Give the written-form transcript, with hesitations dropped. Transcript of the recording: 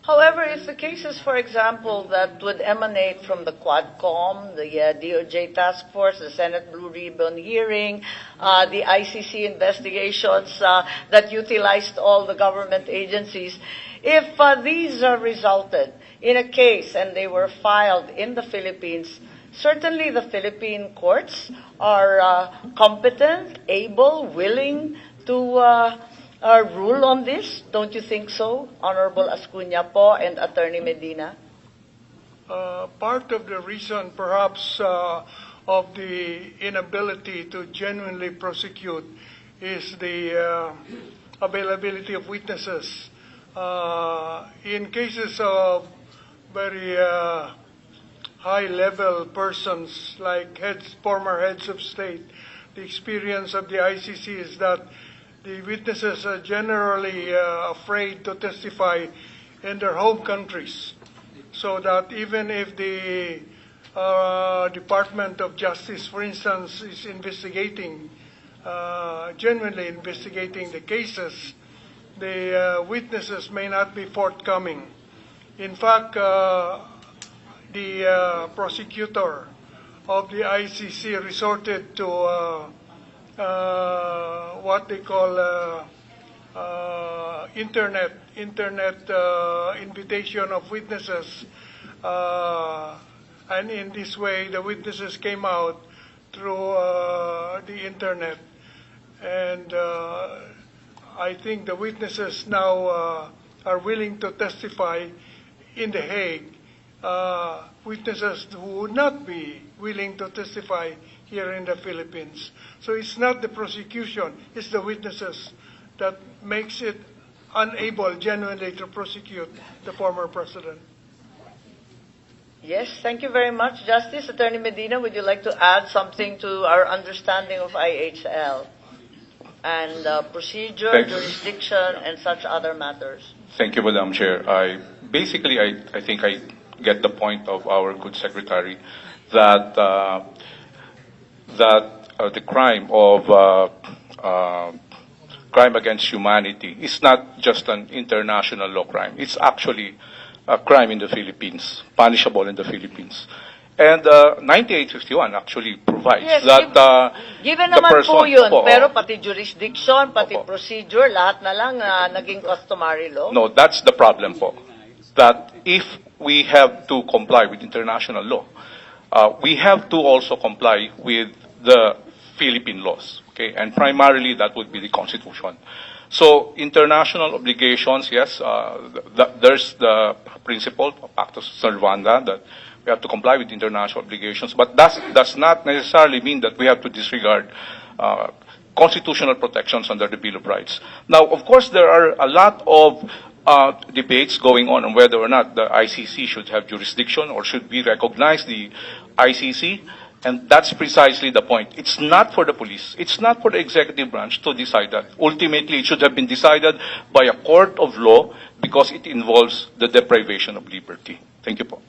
However, if the cases, for example, that would emanate from the Quadcom, the DOJ task force, the Senate Blue Ribbon hearing, the ICC investigations that utilized all the government agencies, if these resulted in a case and they were filed in the Philippines, certainly the Philippine courts are competent, able, willing to rule on this. Don't you think so, Honorable Ascuna po and Attorney Medina? Part of the reason, perhaps, of the inability to genuinely prosecute is the availability of witnesses. In cases of very high-level persons like former heads of state, the experience of the ICC is that the witnesses are generally afraid to testify in their home countries, so that even if the Department of Justice, for instance, is investigating, genuinely investigating the cases, the witnesses may not be forthcoming. In fact, the prosecutor of the ICC resorted to what they call internet invitation of witnesses, and in this way the witnesses came out through the internet, and I think the witnesses now are willing to testify in The Hague. Witnesses who would not be willing to testify here in the Philippines. So it's not the prosecution, it's the witnesses that makes it unable genuinely to prosecute the former president. Yes, thank you very much, Justice. Attorney Medina, would you like to add something to our understanding of IHL and procedure, jurisdiction, and such other matters? Thank you, Madam Chair. I think I get the point of our good secretary that the crime of crime against humanity is not just an international law crime. It's actually a crime in the Philippines, punishable in the Philippines. And 9851 actually provides that given the naman person po yun, pero pati jurisdiction, pati procedure, lahat na lang naging customary law. No, that's the problem po. That if we have to comply with international law, we have to also comply with the Philippine laws, okay? And primarily that would be the Constitution. So international obligations, yes, there's the principle of Pactus Servanda that we have to comply with international obligations, but that does not necessarily mean that we have to disregard constitutional protections under the Bill of Rights. Now, of course, there are a lot of debates going on whether or not the ICC should have jurisdiction or should we recognize the ICC, and that's precisely the point. It's not for the police, it's not for the executive branch to decide that. Ultimately, it should have been decided by a court of law because it involves the deprivation of liberty. Thank you po.